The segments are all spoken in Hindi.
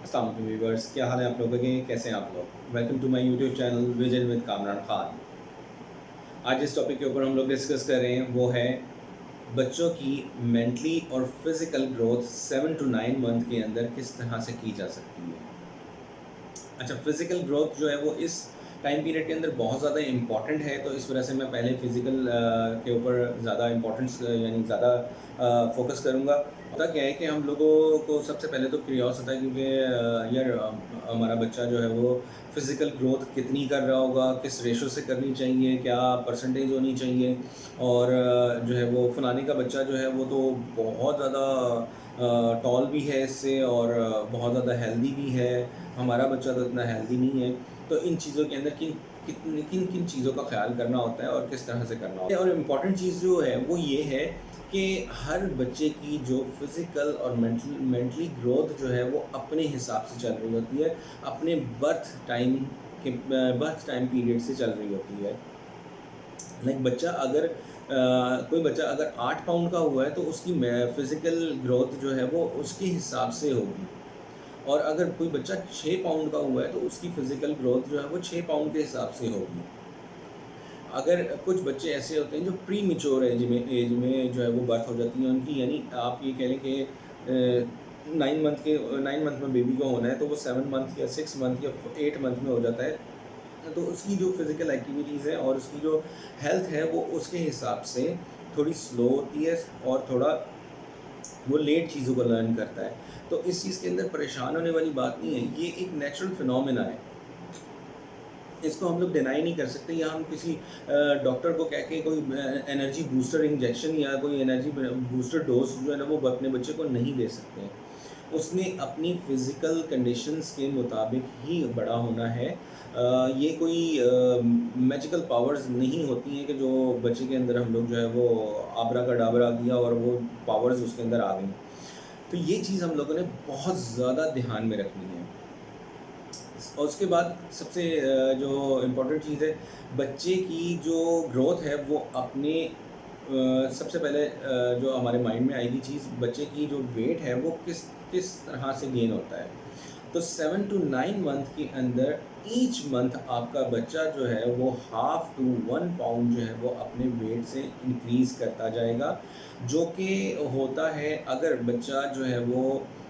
अस्सलाम वालेकुम व्यूअर्स, क्या हाल है आप लोगों के? कैसे हैं आप लोग? Welcome to my YouTube channel vision with Kamran Khan. आज जिस टॉपिक के ऊपर हम लोग डिस्कस कर रहे हैं वो है बच्चों की मेंटली और फिज़िकल ग्रोथ 7 टू 9 मंथ के अंदर किस तरह से की जा सकती है। अच्छा, फिज़िकल ग्रोथ जो है वो इस टाइम पीरियड के अंदर बहुत ज़्यादा इम्पॉर्टेंट है, तो इस वजह से मैं पहले फ़िज़िकल के ऊपर ज़्यादा इम्पोर्टेंस यानी ज़्यादा फ़ोकस करूँगा। होता क्या है कि हम लोगों को सबसे पहले तो क्यूरियोस होता है, क्योंकि यार हमारा बच्चा जो है वो फ़िज़िकल ग्रोथ कितनी कर रहा होगा, किस रेशो से करनी चाहिए, क्या परसेंटेज होनी चाहिए, और जो है वो फलाने का बच्चा जो है वो तो बहुत ज़्यादा टॉल भी है इससे, और बहुत ज़्यादा हेल्दी भी है, हमारा बच्चा तो इतना हेल्दी नहीं है। तो इन चीज़ों के अंदर किन चीज़ों का ख़्याल करना होता है और किस तरह से करना होता है। और इम्पॉर्टेंट चीज़ जो है वो ये है कि हर बच्चे की जो फिज़िकल और मेंटली ग्रोथ जो है वो अपने हिसाब से चल रही होती है, अपने बर्थ टाइम पीरियड से चल रही होती है। लाइक बच्चा अगर कोई बच्चा अगर 8 पाउंड का हुआ है तो उसकी फिज़िकल ग्रोथ जो है वो उसके हिसाब से होगी। और अगर कोई बच्चा 6 पाउंड का हुआ है तो उसकी फ़िज़िकल ग्रोथ जो है वो 6 पाउंड के हिसाब से होगी। अगर कुछ बच्चे ऐसे होते हैं जो प्री मैच्योर एज में जो है वो बर्थ हो जाती है उनकी, यानी आप ये कह लें कि 9 मंथ में बेबी को होना है तो वो 7 मंथ या 6 मंथ या 8 मंथ में हो जाता है। तो उसकी जो फ़िज़िकल एक्टिविटीज़ है और उसकी जो हेल्थ है वो उसके हिसाब से थोड़ी स्लो होती है, और थोड़ा वो लेट चीज़ों को लर्न करता है। तो इस चीज़ के अंदर परेशान होने वाली बात नहीं है, ये एक नेचुरल फिनोमेना है। इसको हम लोग डिनाई नहीं कर सकते, या हम किसी डॉक्टर को कह के कोई एनर्जी बूस्टर इंजेक्शन या कोई एनर्जी बूस्टर डोज़ जो है ना वो अपने बच्चे को नहीं दे सकते हैं। उसने अपनी फ़िज़िकल कंडीशंस के मुताबिक ही बड़ा होना है। ये कोई मैजिकल पावर्स नहीं होती हैं कि जो बच्चे के अंदर हम लोग जो है वो आबरा-कडाबरा किया और वो पावर्स उसके अंदर आ गई। तो ये चीज़ हम लोगों ने बहुत ज़्यादा ध्यान में रखनी है। और उसके बाद सबसे जो इम्पोर्टेंट चीज़ है, बच्चे की जो ग्रोथ है वो अपने सबसे पहले जो हमारे माइंड में आएगी चीज़, बच्चे की जो वेट है वो किस किस तरह से गेन होता है। तो 7 टू 9 मंथ के अंदर ईच मंथ आपका बच्चा जो है वो हाफ़ टू 1 पाउंड जो है वो अपने वेट से इंक्रीज़ करता जाएगा, जो कि होता है अगर बच्चा जो है वो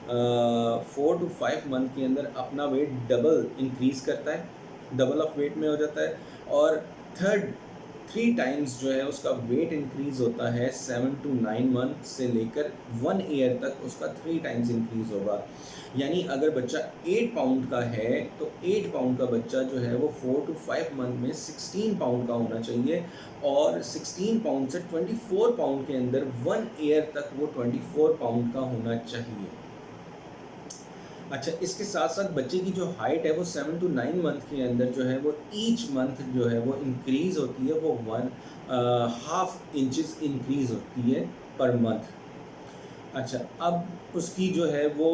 4 टू 5 मंथ के अंदर अपना वेट डबल इंक्रीज़ करता है, डबल ऑफ वेट में हो जाता है, और थर्ड 3 टाइम्स जो है उसका वेट इंक्रीज़ होता है 7 टू 9 मंथ से लेकर 1 ईयर तक उसका 3 टाइम्स इंक्रीज़ होगा। यानी अगर बच्चा 8 पाउंड का है तो 8 पाउंड का बच्चा जो है वो 4 टू 5 मंथ में 16 पाउंड का होना चाहिए, और 16 पाउंड से 24 पाउंड के अंदर 1 ईयर तक वो 24 पाउंड का होना चाहिए। अच्छा, इसके साथ-साथ बच्चे की जो हाइट है वो 7 टू 9 मंथ के अंदर जो है वो ईच मंथ जो है वो इंक्रीज़ होती है, वो 1 हाफ इंचेस इंक्रीज़ होती है पर मंथ। अच्छा, अब उसकी जो है वो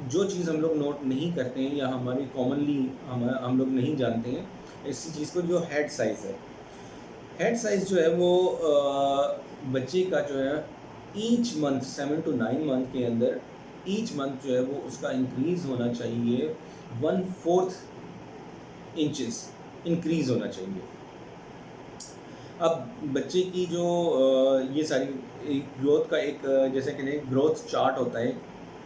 जो चीज़ हम लोग नोट नहीं करते हैं या हमारी कॉमनली हम लोग नहीं जानते हैं, इसी चीज़ को, जो हेड साइज़ है। हेड साइज़ जो है वो बच्चे का जो है ईच मंथ 7 टू 9 मंथ के अंदर ईच मंथ जो है वो उसका इंक्रीज़ होना चाहिए, 1/4 इंचेस इंक्रीज़ होना चाहिए। अब बच्चे की जो ये सारी ग्रोथ का एक जैसे कि नहीं, ग्रोथ चार्ट होता है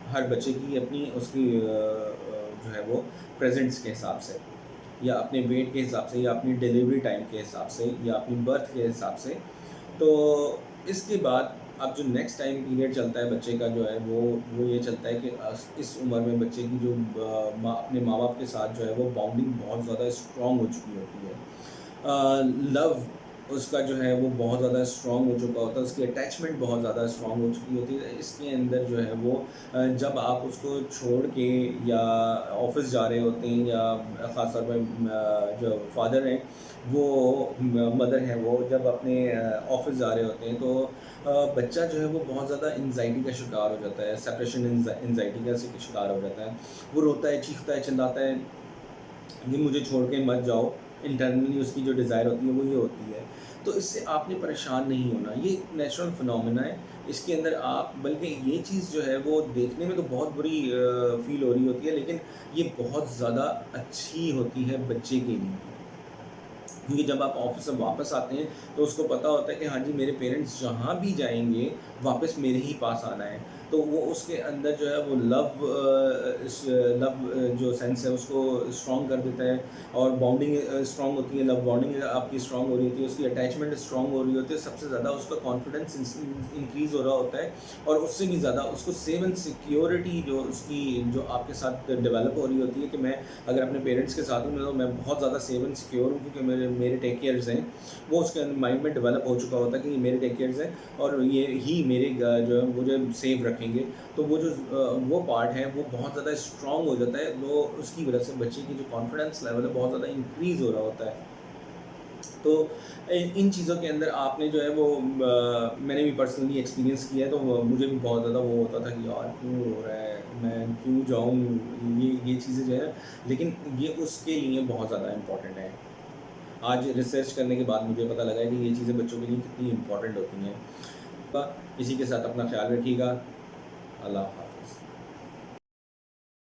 हर बच्चे की अपनी, उसकी जो है वो प्रेजेंट्स के हिसाब से, या अपने वेट के हिसाब से, या अपनी डिलीवरी टाइम के हिसाब से, या अपनी बर्थ के हिसाब से। तो इसके बाद अब जो नेक्स्ट टाइम पीरियड चलता है बच्चे का जो है वो ये चलता है कि इस उम्र में बच्चे की जो अपने माँ बाप के साथ जो है वो बॉन्डिंग बहुत ज़्यादा स्ट्रॉन्ग हो चुकी होती है। लव उसका जो है वो बहुत ज़्यादा स्ट्रॉन्ग हो चुका होता है, उसकी अटैचमेंट बहुत ज़्यादा स्ट्रॉन्ग हो चुकी होती है। इसके अंदर जो है वो जब आप उसको छोड़ के या ऑफ़िस जा रहे होते हैं, या ख़ास तौर पे जो फादर हैं वो, मदर हैं वो जब अपने ऑफ़िस जा रहे होते हैं, तो बच्चा जो है वो बहुत ज़्यादा एंग्ज़ायटी का शिकार हो जाता है, सेपरेशन एंग्ज़ायटी का शिकार हो जाता है। वो रोता है, चीखता है, चिल्लाता है कि मुझे छोड़ के मत जाओ। इंटरनली उसकी जो डिज़ायर होती है वो ये होती है। तो इससे आपने परेशान नहीं होना, ये नेचुरल फिनोमेना है। इसके अंदर आप बल्कि ये चीज़ जो है वो देखने में तो बहुत बुरी फ़ील हो रही होती है, लेकिन ये बहुत ज़्यादा अच्छी होती है बच्चे के लिए। क्योंकि जब आप ऑफ़िस से वापस आते हैं, तो उसको पता होता है कि हाँ जी, मेरे पेरेंट्स जहाँ भी जाएँगे, वापस मेरे ही पास आना है। तो वो उसके अंदर जो है वो लव जो सेंस है उसको स्ट्रॉन्ग कर देता है, और बॉन्डिंग स्ट्रॉन्ग होती है, लव बॉन्डिंग आपकी स्ट्रॉन्ग हो रही होती है, उसकी अटैचमेंट स्ट्रॉन्ग हो रही होती है, सबसे ज़्यादा उसका कॉन्फिडेंस इंक्रीज़ हो रहा होता है, और उससे भी ज़्यादा उसको सेव एंड सिक्योरिटी जो उसकी जो आपके साथ डेवलप हो रही होती है कि मैं अगर अपने पेरेंट्स के साथ हूँ तो मैं बहुत ज़्यादा सेव एंड सिक्योर हूँ, क्योंकि मेरे मेरे टेक केयर्स हैं, वो उसके माइंड में डेवलप हो चुका होता है कि ये मेरे टेक केयर्स हैं और ये ही मेरे जो है मुझे सेव रखेंगे। तो वो जो वो पार्ट है वो बहुत ज़्यादा स्ट्रॉन्ग हो जाता है, वो उसकी वजह से बच्चे की जो कॉन्फिडेंस लेवल है बहुत ज़्यादा इंक्रीज़ हो रहा होता है। तो इन चीज़ों के अंदर आपने जो है वो मैंने भी पर्सनली एक्सपीरियंस किया है, तो मुझे भी बहुत ज़्यादा वो होता था कि यार क्यों हो रहा है, मैं क्यों जाऊँ, ये चीज़ें जो है, लेकिन ये उसके लिए बहुत ज़्यादा इम्पोर्टेंट है। आज रिसर्च करने के बाद मुझे पता लगा है कि ये चीज़ें बच्चों के लिए कितनी इम्पोर्टेंट होती हैं। इसी के साथ अपना ख्याल रखिएगा। अल्लाह हाफ़िज़।